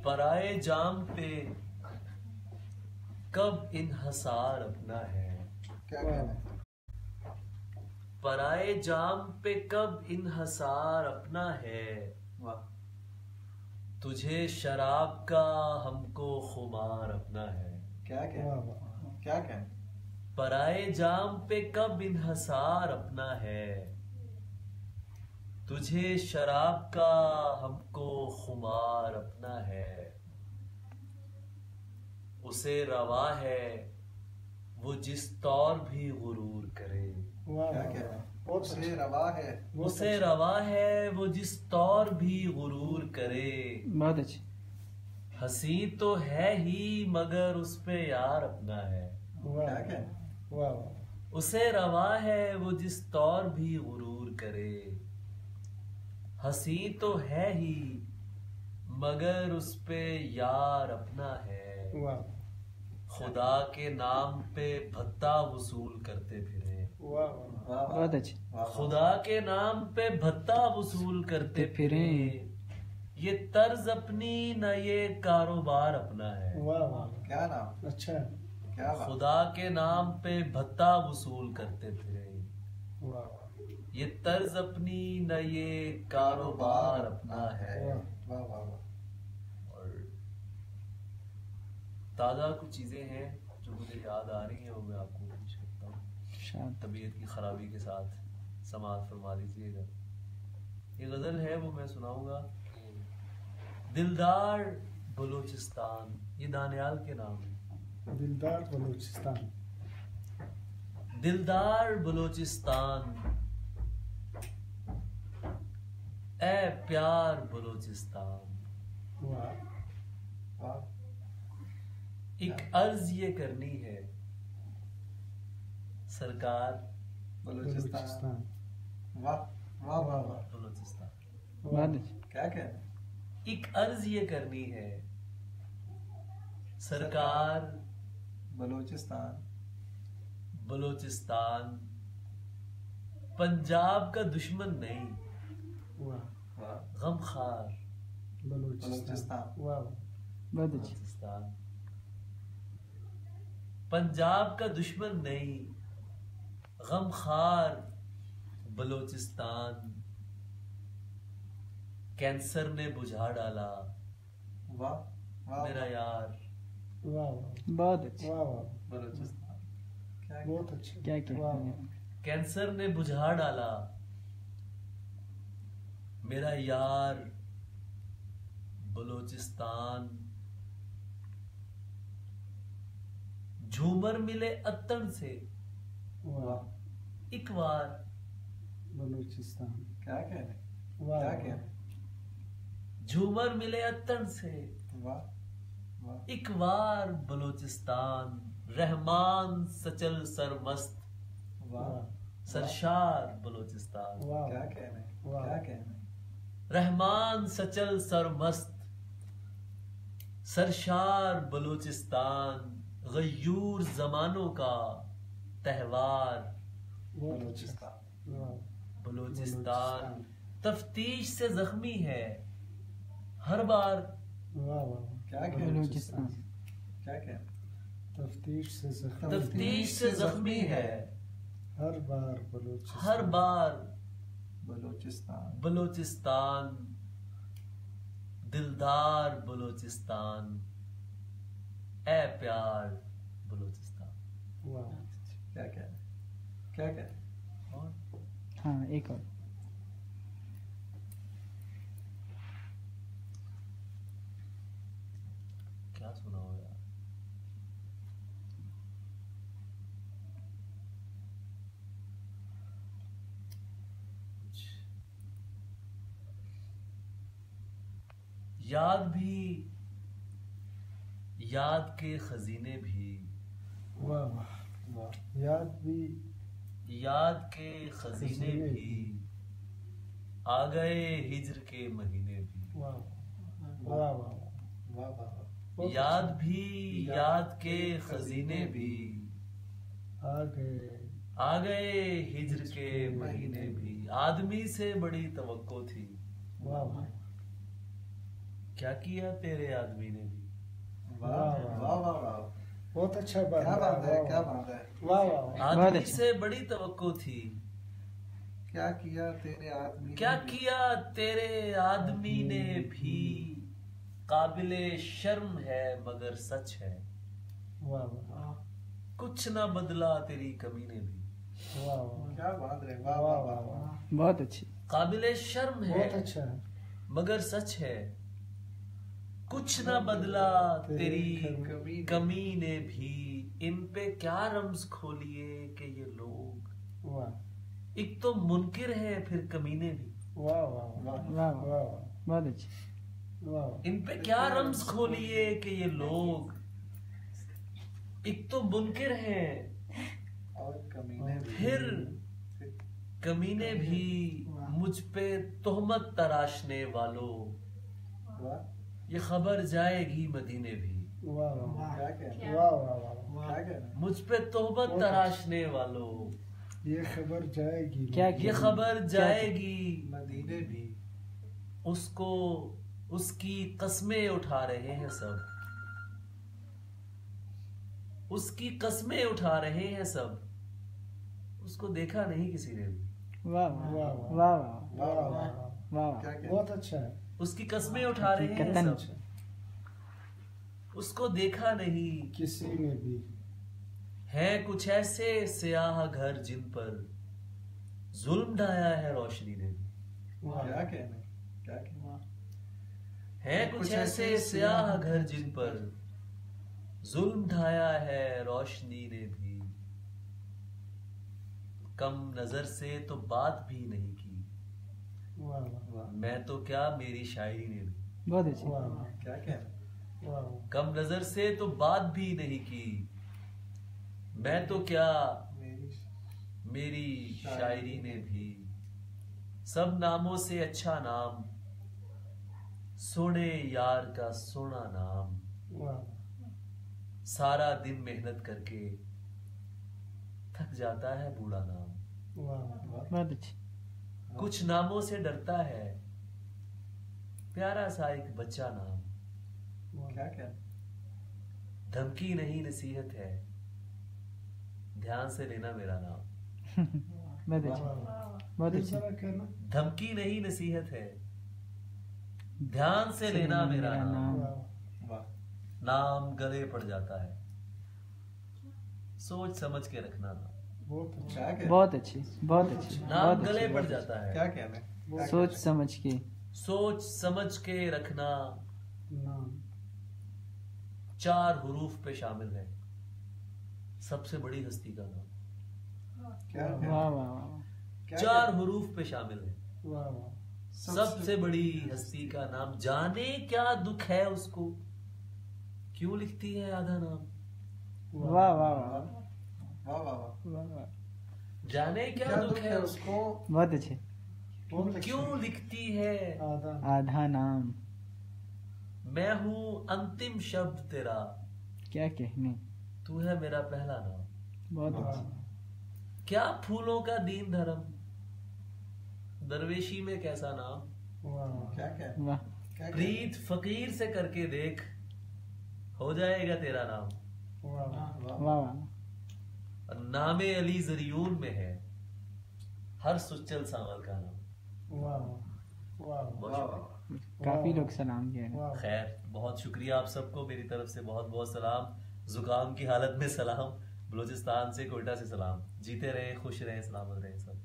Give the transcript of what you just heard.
पराए जाम पे कब इन्हसार अपना है। क्या कहना है? पराए जाम पे कब इन्हसार अपना है। वाह। तुझे शराब का हमको खुमार अपना है। क्या कहना? क्या कहना? पराए जाम पे कब इन्हसार अपना है। तुझे शराब का हमको खुमार अपना है। उसे रवा है वो जिस तौर भी गुरूर करे। क्या कहना है? उसे रवा है, उसे रवा है वो जिस तौर भी गुरूर करे। बहुत अच्छी। हंसी तो है ही मगर उस पे यार अपना है। क्या कहना? वाह। उसे रवा है वो जिस तौर भी गुरूर करे। हंसी तो है ही मगर उस पे यार अपना है। वाह खुदा के नाम पे भत्ता वसूल करते फिरे। वाह। बहुत अच्छी। खुदा के नाम पे भत्ता वसूल करते फिरे। ये तर्ज अपनी न ये कारोबार अपना है। वाह वाह। क्या नाम? अच्छा। क्या बात? खुदा के नाम पे भत्ता वसूल करते फिरे। वाह ये तर्ज अपनी न ये कारोबार अपना है। वाह वाह वाह। और ताज़ा कुछ चीज़ें हैं जो मुझे याद आ रही हैं, वो मैं आपको पूछ सकता हूँ। तबीयत की खराबी के साथ समाअत फरमा लीजिएगा। ये गज़ल है वो मैं सुनाऊंगा। दिलदार बलूचिस्तान, ये दानियाल के नाम है। दिलदार बलूचिस्तान। दिलदार बलूचिस्तान, ए प्यार बलूचिस्तान। वाह वाह। एक अर्ज ये करनी है सरकार। बलूचिस्तान। वाह वाह वाह वाह। बलूचिस्तान। बहुत अच्छी। क्या कहना? एक अर्ज ये करनी है सरकार। बलूचिस्तान। बलूचिस्तान पंजाब का दुश्मन नहीं, वाह। वाह। गमखार बलूचिस्तान। वाह। बहुत अच्छी। बलूचिस्तान पंजाब का दुश्मन नहीं, गमखार बलूचिस्तान। कैंसर ने बुझा डाला वाह वाह। मेरा यार वाह बहुत अच्छी। वाह वाह। बलूचिस्तान। क्या बहुत अच्छा। क्या क्या वाह कैंसर ने बुझा डाला मेरा यार बलूचिस्तान। झूमर मिले अत्तन से वाह। एक बार। बलूचिस्तान। क्या कहना? वाह क्या कहना? झूमर मिले अत्तन से वाह वाह। एक बार बलूचिस्तान। रहमान सचल सरमस्त वाह। सरशार बलूचिस्तान। वाह। क्या कहना है? वाह। क्या कहना है? रहमान सचल सरमस्त सरशार बलूचिस्तान। गयूर जमानों का तहवार बलूचिस्तान। वाह। बलूचिस्तान। तफ्तीश से जख्मी है हर बार। वाह वाह। क्या कहना? बलूचिस्तान। क्या कहना? तफ्तीश से जख्मी। तफ्तीश से जख्मी है हर बार बलूचिस्तान। हर बार बलूचिस्तान। बलूचिस्तान। दिलदार बलूचिस्तान, ए प्यार बलूचिस्तान। वाह। क्या कहना है? क्या कहना है? और हाँ एक और। क्या सुनाओ यार। याद भी, याद के खजीने भी। वाह वाह वाह। याद भी, याद के खजीने भी। आ गए हिज्र के महीने भी। वाह वाह वाह। वाह वाह वाह। याद भी, याद के खजीने भी। आ गए हिज्र के महीने भी। आदमी से बड़ी तवक्को थी, वाह वाह। क्या किया तेरे आदमी ने भी। वाह वाह वाह वाह, बहुत अच्छा बात क्या बात है, क्या बात है। वाह वाह वाह। आदमी अच्छा। से बड़ी तवक्को थी। क्या किया तेरे आदमी क्या ने भी। किया तेरे आदमी ने भी, काबिले शर्म है मगर सच है। वाह वाह कुछ ना बदला तेरी कमी ने भी। वाह वाह क्या बात है, वाह वाह वाह वाह वाह। वाह। बहुत अच्छी। काबिले शर्म है बहुत अच्छा है। मगर सच है। कुछ ना बदला तेरी कमी ने भी। इन पे क्या रम्ज खोलिए कि ये लोग, वाह एक तो मुनकिर है फिर कमीने भी। वाह वाह वाह वाह वाह वाह वाह, वाह बहुत अच्छी। वाह इन पे क्या रम्ज खोलिए कि ये लोग, एक तो मुनकिर है और कमीने भी। फिर कमीने भी। मुझ पे तोहमत तराशने वालों, वाह, ये खबर जाएगी मदीने भी। वाह वाह क्या कहना, वाह वाह वाह। क्या कहना। मुझ पे तोहमत तराशने वालों, ये खबर जाएगी। क्या ये खबर जाएगी मदीने भी। उसको, उसकी कस्में उठा रहे हैं सब, उसकी कस्में उठा रहे हैं सब। उसको देखा नहीं किसी ने भी। वाह वाह वाह वाह वाह वाह वाह वाह वाह वाह। क्या कहना। बहुत अच्छा है। उसकी कस्में उठा रहे हैं हकीकतन। सब, उसको देखा नहीं किसी ने भी। है। कुछ ऐसे स्याह घर जिन पर जुल्म ढाया है रोशनी ने भी। वाह क्या कहना, क्या कहना। है कुछ ऐसे स्याह घर जिन पर जुल्म ढाया है रोशनी ने भी। कम नजर से तो बात भी नहीं की, वाह वाह मैं तो क्या मेरी शायरी ने भी। बहुत अच्छी। वाह वाह क्या कहना। वाह कम नजर से तो बात भी नहीं की, मैं तो क्या मेरी मेरी शायरी ने भी। सब नामों से अच्छा नाम, सोने यार का सोना नाम। वाह सारा दिन मेहनत करके थक जाता है बूढ़ा नाम। वाह बहुत अच्छी। कुछ नामों से डरता है प्यारा सा एक बच्चा नाम। क्या कहना। धमकी नहीं नसीहत है, ध्यान से लेना मेरा नाम। बहुत अच्छी। बहुत अच्छी। कहना। धमकी नहीं नसीहत है, ध्यान से लेना मेरा नाम। वाह वाह, नाम गले पड़ जाता है, सोच समझ के रखना नाम। बहुत अच्छा। क्या कहना। बहुत अच्छी। बहुत अच्छी। नाम बहुत गले अच्छी। पड़ जाता है, क्या कहना। क्या सोच कहना। समझ के। सोच समझ के रखना। नाम 4 हरूफ पे शामिल है सबसे बड़ी हस्ती का नाम। क्या वाह कहना। वाह वाह। क्या 4 कहना। हरूफ पे शामिल है वाह वाह सबसे बड़ी हस्ती का नाम। जाने क्या दुख है उसको, क्यों लिखती है आधा नाम। वाह वाह वाह वाह वाह वाह। वाह वाह। जाने क्या दुख है उसको, बहुत अच्छे। बहुत अच्छा। क्यों लिखती है आधा आधा नाम। मैं हूं अंतिम शब्द तेरा, क्या कहने। तू है मेरा पहला नाम। बहुत वाह अच्छी। क्या फूलों का दीन धर्म, दरवेशी में कैसा नाम। वाह क्या कहना। वाह क्या कहना। प्रीत फकीर से करके देख, हो जाएगा तेरा नाम। वाह वाह वाह वाह। नामे अली जरियून में है हर सुच्चल सावल का नाम। वाह वाह बहुत वाह शुक्रिया। वाह। काफी लोग सलाम किए हैं। वाह खैर बहुत शुक्रिया आप सबको, मेरी तरफ से बहुत बहुत सलाम। जुकाम की हालत में सलाम, बलूचिस्तान से कोयटा से सलाम। जीते रहे, खुश रहे, सलामत रहे सब।